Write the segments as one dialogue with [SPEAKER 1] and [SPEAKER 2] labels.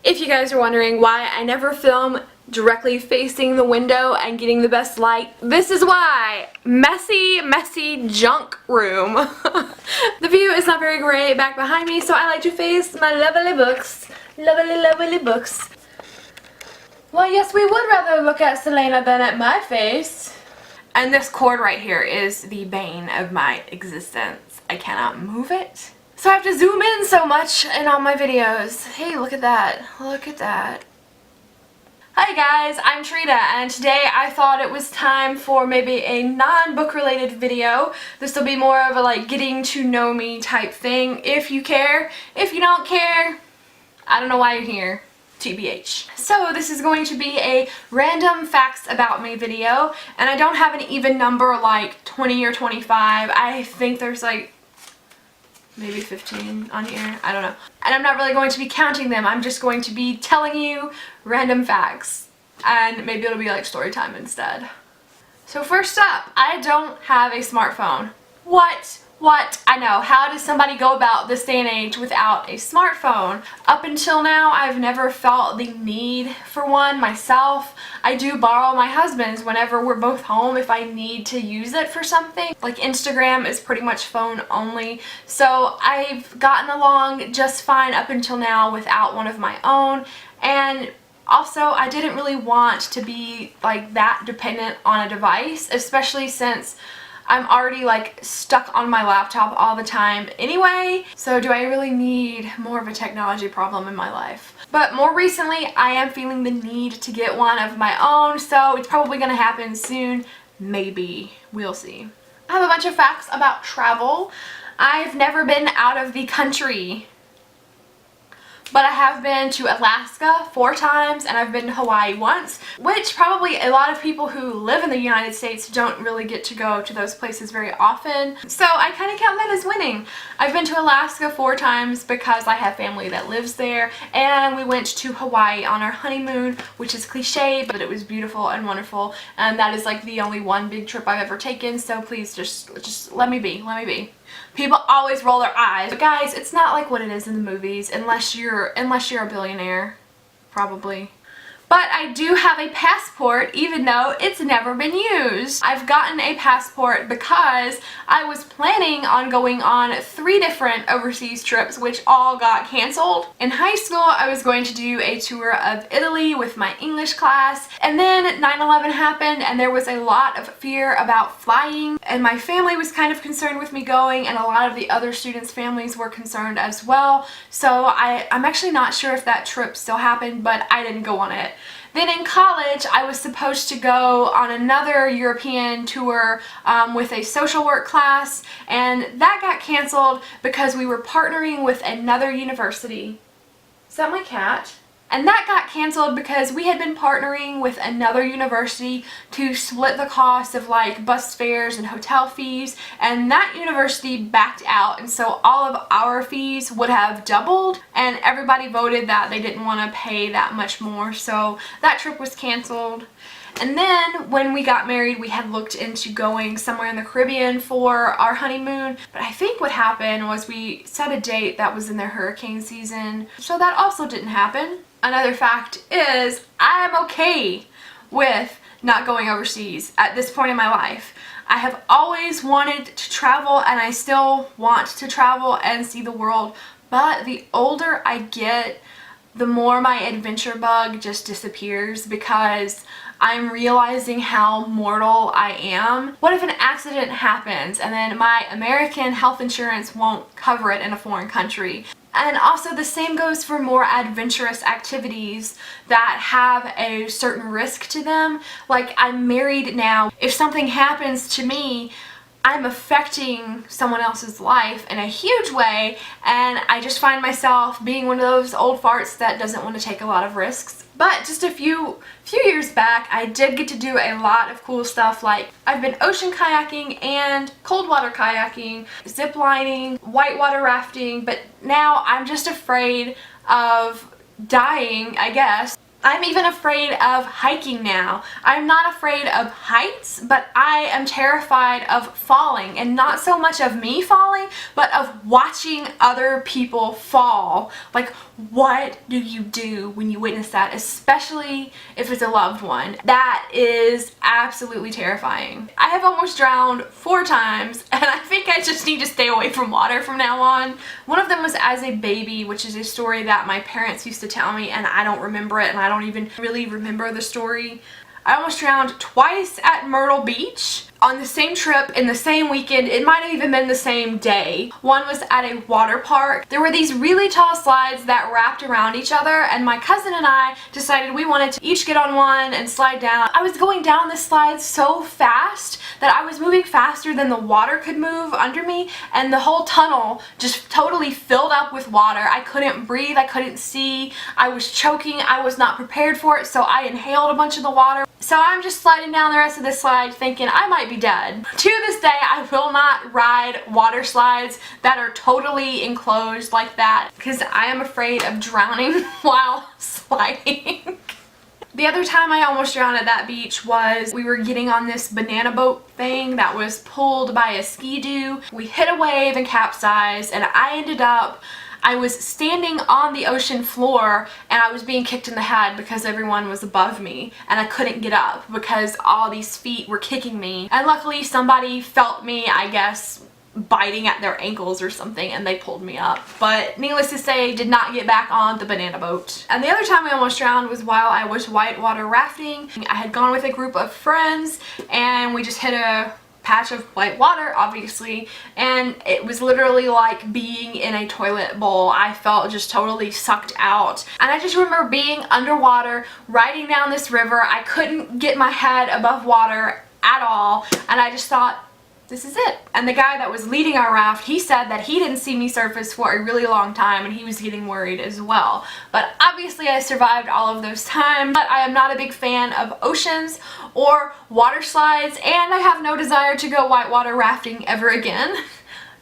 [SPEAKER 1] If you guys are wondering why I never film directly facing the window and getting the best light, this is why. Messy, messy junk room. The view is not very great back behind me, so I like to face my lovely books. Lovely, lovely books. Well, yes, we would rather look at Selena than at my face. And this cord right here is the bane of my existence. I cannot move it. So I have to zoom in so much in all my videos. Hey, look at that. Look at that. Hi guys, I'm Trina, and today I thought it was time for maybe a non-book related video. This will be more of a like getting to know me type thing. If you care. If you don't care, I don't know why you're here. TBH. So this is going to be a random facts about me video, and I don't have an even number like 20 or 25. I think there's like maybe 15 on here. I don't know. And I'm not really going to be counting them. I'm just going to be telling you random facts. And maybe it'll be like story time instead. So first up, I don't have a smartphone. What? I know. How does somebody go about this day and age without a smartphone? Up until now, I've never felt the need for one myself. I do borrow my husband's whenever we're both home if I need to use it for something. Like Instagram is pretty much phone only. So I've gotten along just fine up until now without one of my own. And also, I didn't really want to be like that dependent on a device, especially since I'm already like stuck on my laptop all the time anyway, so do I really need more of a technology problem in my life? But more recently, I am feeling the need to get one of my own, so it's probably gonna happen soon. Maybe. We'll see. I have a bunch of facts about travel. I've never been out of the country, but I have been to Alaska 4 times and I've been to Hawaii once, which probably a lot of people who live in the United States don't really get to go to those places very often. So I kind of count that as winning. I've been to Alaska 4 times because I have family that lives there, and we went to Hawaii on our honeymoon, which is cliche, but it was beautiful and wonderful, and that is like the only one big trip I've ever taken, so please just let me be, let me be. People always roll their eyes, but guys, it's not like what it is in the movies unless you're a billionaire, probably. But I do have a passport even though it's never been used. I've gotten a passport because I was planning on going on 3 different overseas trips which all got canceled. In high school, I was going to do a tour of Italy with my English class, and then 9/11 happened and there was a lot of fear about flying, and my family was kind of concerned with me going, and a lot of the other students' families were concerned as well. So I'm actually not sure if that trip still happened, but I didn't go on it. Then in college, I was supposed to go on another European tour with a social work class, and that got canceled because we were partnering with another university. Is that my cat? And that got canceled because we had been partnering with another university to split the cost of like bus fares and hotel fees, and that university backed out, and so all of our fees would have doubled, and everybody voted that they didn't want to pay that much more, so that trip was canceled. And then when we got married, we had looked into going somewhere in the Caribbean for our honeymoon, but I think what happened was we set a date that was in the hurricane season, so that also didn't happen. Another fact is I'm okay with not going overseas at this point in my life. I have always wanted to travel, and I still want to travel and see the world, but the older I get, the more my adventure bug just disappears because I'm realizing how mortal I am. What if an accident happens and then my American health insurance won't cover it in a foreign country? And also the same goes for more adventurous activities that have a certain risk to them. Like, I'm married now. If something happens to me, I'm affecting someone else's life in a huge way, and I just find myself being one of those old farts that doesn't want to take a lot of risks. But just a few years back, I did get to do a lot of cool stuff. Like, I've been ocean kayaking and cold water kayaking, zip lining, whitewater rafting, but now I'm just afraid of dying, I guess. I'm even afraid of hiking now. I'm not afraid of heights, but I am terrified of falling, and not so much of me falling, but of watching other people fall. Like, what do you do when you witness that, especially if it's a loved one? That is absolutely terrifying. I have almost drowned 4 times, and I think I just need to stay away from water from now on. One of them was as a baby, which is a story that my parents used to tell me, and I don't remember it, and I don't even really remember the story. I almost drowned twice at Myrtle Beach on the same trip in the same weekend. It might have even been the same day. One was at a water park. There were these really tall slides that wrapped around each other, and my cousin and I decided we wanted to each get on one and slide down. I was going down this slide so fast that I was moving faster than the water could move under me, and the whole tunnel just totally filled up with water. I couldn't breathe, I couldn't see, I was choking, I was not prepared for it, so I inhaled a bunch of the water. So I'm just sliding down the rest of this slide thinking I might be dead. To this day, I will not ride water slides that are totally enclosed like that because I am afraid of drowning while sliding. The other time I almost drowned at that beach was we were getting on this banana boat thing that was pulled by a ski-doo. We hit a wave and capsized, and I was standing on the ocean floor and I was being kicked in the head because everyone was above me and I couldn't get up because all these feet were kicking me. And luckily somebody felt me, I guess, biting at their ankles or something, and they pulled me up. But needless to say, did not get back on the banana boat. And the other time I almost drowned was while I was whitewater rafting. I had gone with a group of friends and we just hit a patch of white water, obviously, and it was literally like being in a toilet bowl. I felt just totally sucked out, and I just remember being underwater riding down this river. I couldn't get my head above water at all, and I just thought, this is it. And the guy that was leading our raft, he said that he didn't see me surface for a really long time and he was getting worried as well. But obviously I survived all of those times. But I am not a big fan of oceans or water slides, and I have no desire to go whitewater rafting ever again.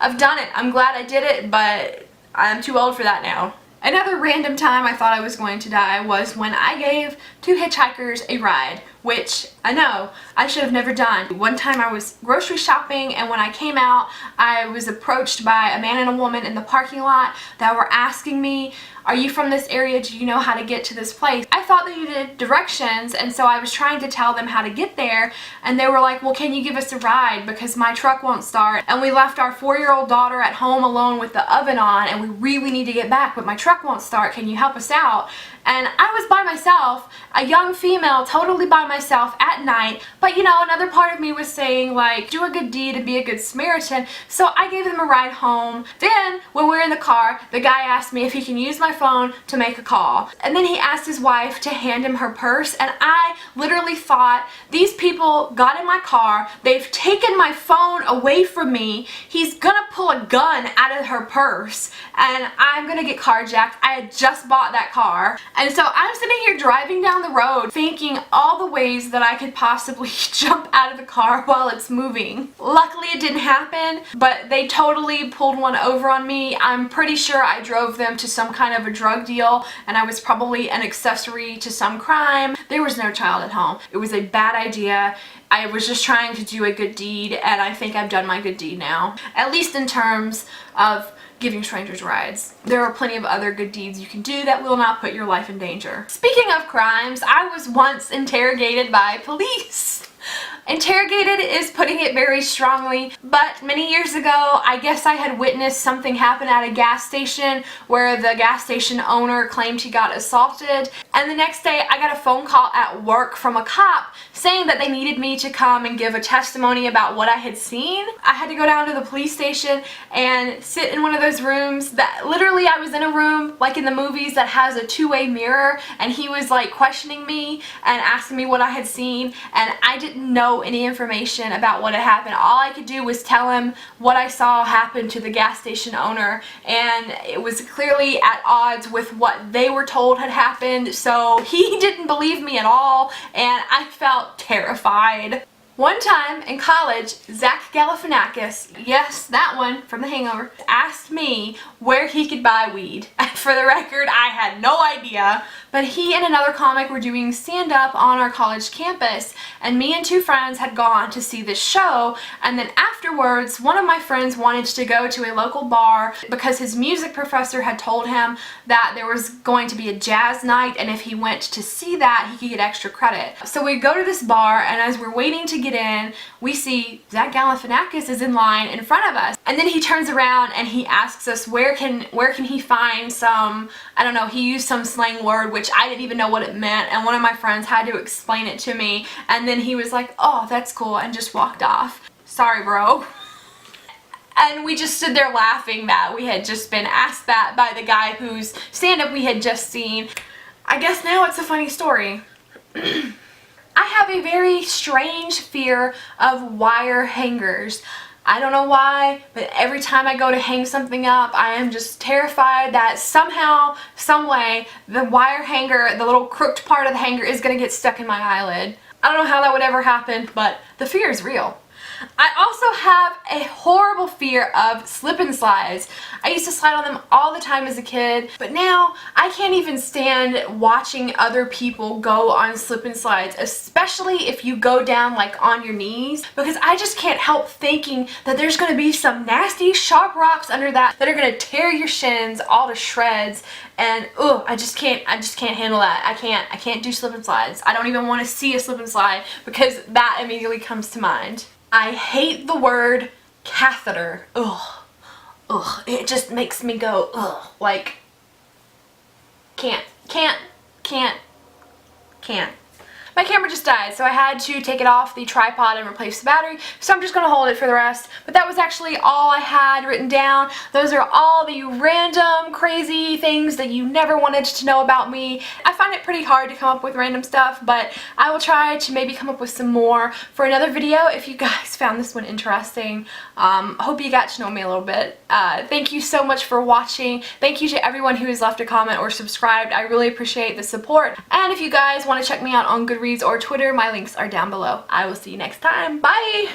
[SPEAKER 1] I've done it. I'm glad I did it, but I'm too old for that now. Another random time I thought I was going to die was when I gave 2 hitchhikers a ride, which I know I should have never done. One time I was grocery shopping, and when I came out, I was approached by a man and a woman in the parking lot that were asking me, "Are you from this area? Do you know how to get to this place?" I thought they needed directions, and so I was trying to tell them how to get there, and they were like, "Well, can you give us a ride because my truck won't start, and we left our 4-year-old daughter at home alone with the oven on, and we really need to get back, but my truck won't start. Can you help us out?" And I was by myself, a young female, totally by myself at night, but you know, another part of me was saying, like, do a good deed and be a good Samaritan, so I gave them a ride home. Then, when we were in the car, the guy asked me if he can use my phone to make a call, and then he asked his wife to hand him her purse, and I literally thought, these people got in my car, they've taken my phone away from me, he's gonna pull a gun out of her purse, and I'm gonna get carjacked. I had just bought that car. And so I'm sitting here driving down the road thinking all the ways that I could possibly jump out of the car while it's moving. Luckily it didn't happen, but they totally pulled one over on me. I'm pretty sure I drove them to some kind of a drug deal, and I was probably an accessory to some crime. There was no child at home. It was a bad idea. I was just trying to do a good deed, and I think I've done my good deed now. At least in terms of giving strangers rides. There are plenty of other good deeds you can do that will not put your life in danger. Speaking of crimes, I was once interrogated by police. Interrogated is putting it very strongly, but many years ago, I guess I had witnessed something happen at a gas station where the gas station owner claimed he got assaulted, and the next day I got a phone call at work from a cop saying that they needed me to come and give a testimony about what I had seen. I had to go down to the police station and sit in one of those rooms that literally I was in a room like in the movies that has a two-way mirror, and he was like questioning me and asking me what I had seen, and I didn't know any information about what had happened. All I could do was tell him what I saw happen to the gas station owner, and it was clearly at odds with what they were told had happened, so he didn't believe me at all, and I felt terrified. One time in college, Zach Galifianakis, yes, that one from The Hangover, asked me where he could buy weed. And for the record, I had no idea, but he and another comic were doing stand-up on our college campus, and me and two friends had gone to see this show, and then afterwards one of my friends wanted to go to a local bar because his music professor had told him that there was going to be a jazz night, and if he went to see that he could get extra credit. So we go to this bar, and as we're waiting to get in, we see Zach Galifianakis is in line in front of us, and then he turns around and he asks us where can he find some, I don't know, he used some slang word which I didn't even know what it meant, and one of my friends had to explain it to me, and then he was like, oh, that's cool, and just walked off. Sorry, bro. And we just stood there laughing that we had just been asked that by the guy whose stand-up we had just seen. I guess now it's a funny story. I have a very strange fear of wire hangers. I don't know why, but every time I go to hang something up, I am just terrified that somehow, some way, the wire hanger, the little crooked part of the hanger is going to get stuck in my eyelid. I don't know how that would ever happen, but the fear is real. I also have a horrible fear of slip and slides. I used to slide on them all the time as a kid, but now I can't even stand watching other people go on slip and slides, especially if you go down like on your knees, because I just can't help thinking that there's going to be some nasty sharp rocks under that are going to tear your shins all to shreds, and ugh, I just can't handle that. I can't do slip and slides. I don't even want to see a slip and slide because that immediately comes to mind. I hate the word catheter. Ugh. Ugh. It just makes me go, ugh. Like, can't. My camera just died, so I had to take it off the tripod and replace the battery, so I'm just going to hold it for the rest. But that was actually all I had written down. Those are all the random, crazy things that you never wanted to know about me. I find it pretty hard to come up with random stuff, but I will try to maybe come up with some more for another video if you guys found this one interesting. Hope you got to know me a little bit. Thank you so much for watching. Thank you to everyone who has left a comment or subscribed. I really appreciate the support. And if you guys want to check me out on GOODREADS or Twitter, my links are down below. I will see you next time. Bye!